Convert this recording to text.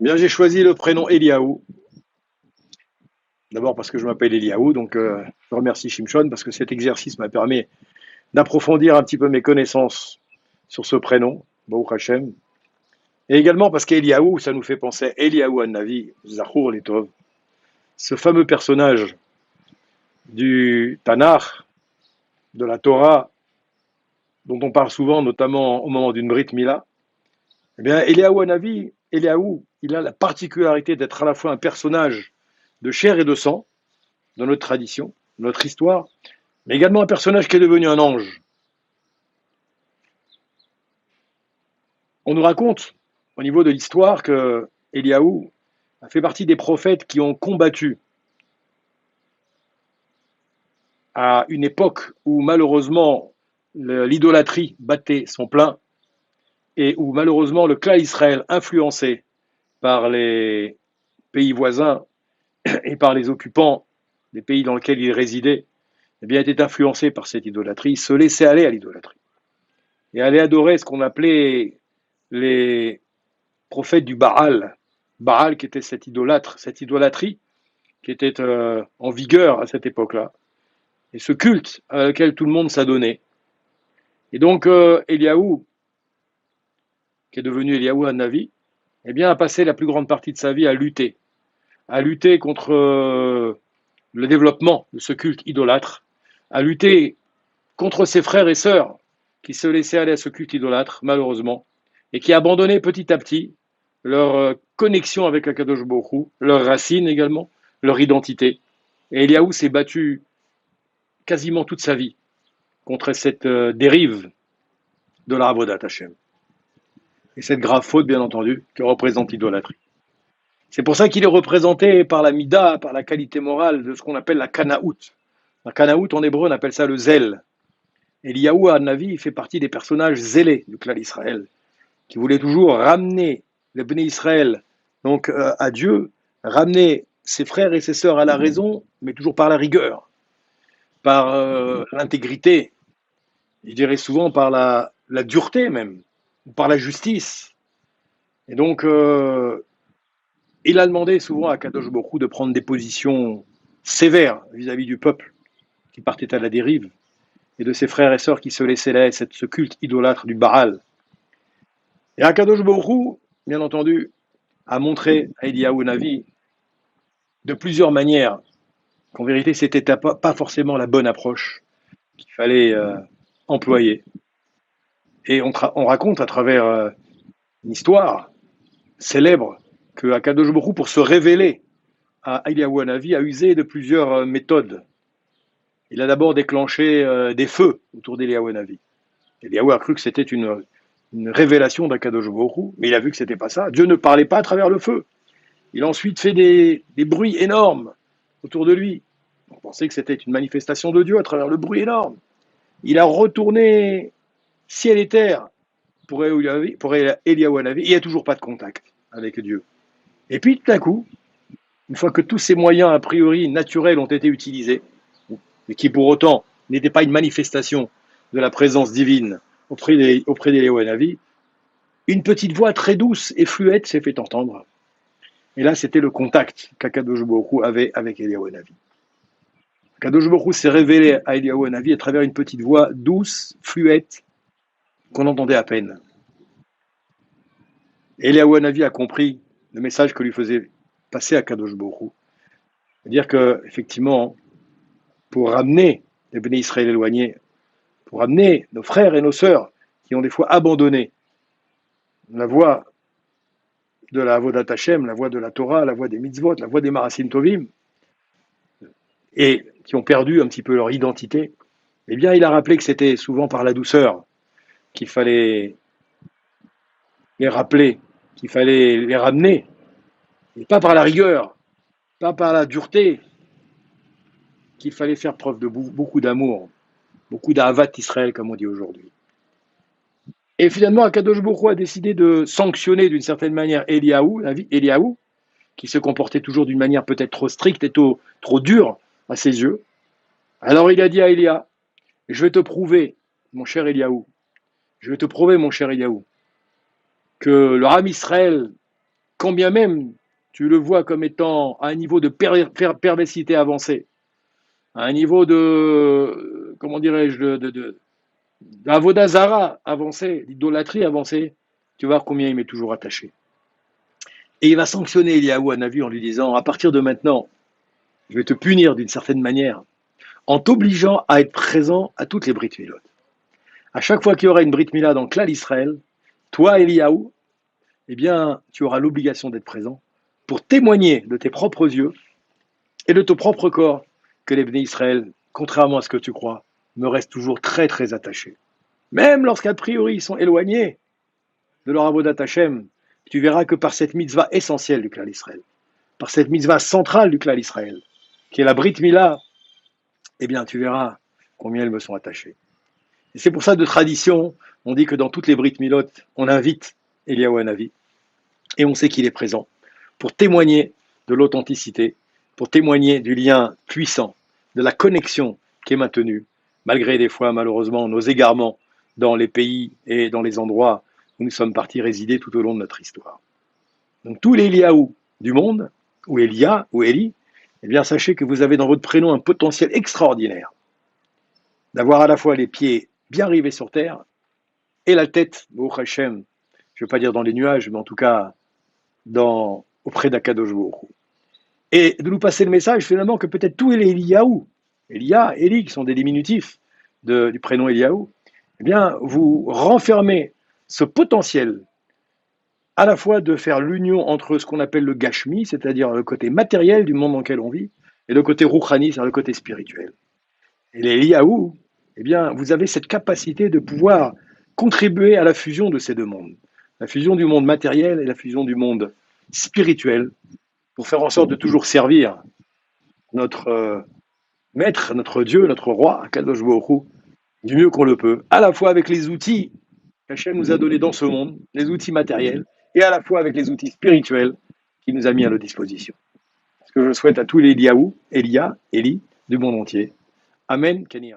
Bien, j'ai choisi le prénom Eliaou. D'abord parce que je m'appelle Eliaou, donc je remercie Shimshon parce que cet exercice m'a permis d'approfondir un petit peu mes connaissances sur ce prénom, Baruch Hashem. Et également parce qu'Eliaou, ça nous fait penser à Eliaou Navi, Zachor Letov, ce fameux personnage du Tanakh, de la Torah, dont on parle souvent, notamment au moment d'une Brit Mila. Eh bien, Eliaou Navi, Eliaou, il a la particularité d'être à la fois un personnage de chair et de sang, dans notre tradition, notre histoire, mais également un personnage qui est devenu un ange. On nous raconte, au niveau de l'histoire, que Eliaou a fait partie des prophètes qui ont combattu à une époque où malheureusement l'idolâtrie battait son plein et où malheureusement le clan Israël, influencé par les pays voisins et par les occupants des pays dans lesquels il résidait, eh bien, était influencé par cette idolâtrie, se laissait aller à l'idolâtrie et allait adorer ce qu'on appelait les prophètes du Baal. Baal qui était cet idolâtre, cette idolâtrie qui était en vigueur à cette époque-là, et ce culte à lequel tout le monde s'adonnait. Et donc Eliaou, qui est devenu Eliaou Hanavi, eh bien, a passé la plus grande partie de sa vie à lutter contre le développement de ce culte idolâtre, à lutter contre ses frères et sœurs qui se laissaient aller à ce culte idolâtre, malheureusement, et qui abandonnaient petit à petit leur connexion avec Akadosh Baruch Hu, leurs racines également, leur identité. Et Eliaou s'est battu quasiment toute sa vie contre cette dérive de la Avodat Hashem. Et cette grave faute, bien entendu, que représente l'idolâtrie. C'est pour ça qu'il est représenté par la mida, par la qualité morale de ce qu'on appelle la kanaout. La kanaout, en hébreu, on appelle ça le zèle. Eliaou Hanavi fait partie des personnages zélés du clan d'Israël, qui voulaient toujours ramener le Bnei Israël donc, à Dieu, ramener ses frères et ses sœurs à la raison, mais toujours par la rigueur, par l'intégrité, je dirais souvent par la dureté même, par la justice. Et donc, il a demandé souvent à Kadosh Baruch Hu de prendre des positions sévères vis-à-vis du peuple qui partait à la dérive et de ses frères et sœurs qui se laissaient là, ce culte idolâtre du Baal. Et Akadosh Baruch Hu, bien entendu, a montré à Eliaou Navi de plusieurs manières qu'en vérité, c'était pas forcément la bonne approche qu'il fallait employer. Et on raconte à travers une histoire célèbre que Akadosh Baruch Hu, pour se révéler à Eliaou Navi, a usé de plusieurs méthodes. Il a d'abord déclenché des feux autour d'Eliaou Navi. Eliaou a cru que c'était une révélation d'Akadosh Baruch Hu, mais il a vu que c'était pas ça. Dieu ne parlait pas à travers le feu. Il a ensuite fait des bruits énormes autour de lui. On pensait que c'était une manifestation de Dieu à travers le bruit énorme. Il a retourné ciel et terre pour Eliaou Hanavi. Il n'y a toujours pas de contact avec Dieu. Et puis tout à coup, une fois que tous ces moyens a priori naturels ont été utilisés, mais qui pour autant n'étaient pas une manifestation de la présence divine auprès d'Eliaou Hanavi, une petite voix très douce et fluette s'est fait entendre. Et là, c'était le contact qu'Akadosh Baruch Hu avait avec Eliaou Hanavi. Akadosh Baruch Hu s'est révélé à Eliaou Hanavi à travers une petite voix douce, fluette, qu'on entendait à peine. Eliaou Hanavi a compris le message que lui faisait passer Akadosh Baruch Hu. C'est-à-dire que, effectivement, pour ramener les Bnei Israël éloignés, pour ramener nos frères et nos sœurs qui ont des fois abandonné la voie de la Avodat Hashem, la voie de la Torah, la voie des mitzvot, la voie des Marasim Tovim, et qui ont perdu un petit peu leur identité, eh bien, il a rappelé que c'était souvent par la douceur qu'il fallait les rappeler, qu'il fallait les ramener, et pas par la rigueur, pas par la dureté, qu'il fallait faire preuve de beaucoup d'amour, beaucoup d'Ahavat Israël, comme on dit aujourd'hui. Et finalement, Akadosh Baruch Hu a décidé de sanctionner d'une certaine manière Eliaou, qui se comportait toujours d'une manière peut-être trop stricte et trop dure à ses yeux. Alors il a dit à Elia, je vais te prouver, mon cher Eliaou, je vais te prouver, mon cher Eliaou, que le Ram Israël quand bien même tu le vois comme étant à un niveau de perversité avancé, à un niveau de, comment dirais-je, d'avodazara avancé, d'idolâtrie avancée, tu vas voir combien il m'est toujours attaché. Et il va sanctionner Eliaou Hanavi en lui disant, à partir de maintenant, je vais te punir d'une certaine manière, en t'obligeant à être présent à toutes les Brit Milot. À chaque fois qu'il y aura une Brit Mila dans le clan d'Israël, toi, Eliaou, eh bien, tu auras l'obligation d'être présent pour témoigner de tes propres yeux et de ton propre corps que les Bnei Israël, contrairement à ce que tu crois, me restent toujours très très attachés. Même lorsqu'a priori ils sont éloignés de leur avodat Hashem, tu verras que par cette mitzvah essentielle du clan d'Israël, par cette mitzvah centrale du clan d'Israël, qui est la Brit Mila, eh bien, tu verras combien elles me sont attachées. Et c'est pour ça, de tradition, on dit que dans toutes les Brit Milot, on invite Eliaou Hanavi, et on sait qu'il est présent, pour témoigner de l'authenticité, pour témoigner du lien puissant, de la connexion qui est maintenue, malgré des fois, malheureusement, nos égarements dans les pays et dans les endroits où nous sommes partis résider tout au long de notre histoire. Donc tous les Eliaou du monde, ou Elia, ou Eli, eh bien sachez que vous avez dans votre prénom un potentiel extraordinaire d'avoir à la fois les pieds bien rivés sur terre et la tête, Baruch Hashem, je ne veux pas dire dans les nuages, mais en tout cas auprès d'Akadosh Baruch Hu. Et de nous passer le message finalement que peut-être tous les Eliaou, Elia, Eli, qui sont des diminutifs du prénom Eliaou, eh bien vous renfermez ce potentiel à la fois de faire l'union entre ce qu'on appelle le Gashmi, c'est-à-dire le côté matériel du monde dans lequel on vit, et le côté Rouchani, c'est-à-dire le côté spirituel. Et les Eliaou, eh bien, vous avez cette capacité de pouvoir contribuer à la fusion de ces deux mondes. La fusion du monde matériel et la fusion du monde spirituel, pour faire en sorte de toujours servir notre maître, notre Dieu, notre roi, Akadosh Baruch Hu, du mieux qu'on le peut, à la fois avec les outils qu'Hachem nous a donnés dans ce monde, les outils matériels, et à la fois avec les outils spirituels qu'il nous a mis à notre disposition. Ce que je souhaite à tous les Eliaou, Elia, Eli, du monde entier. Amen, Kenny.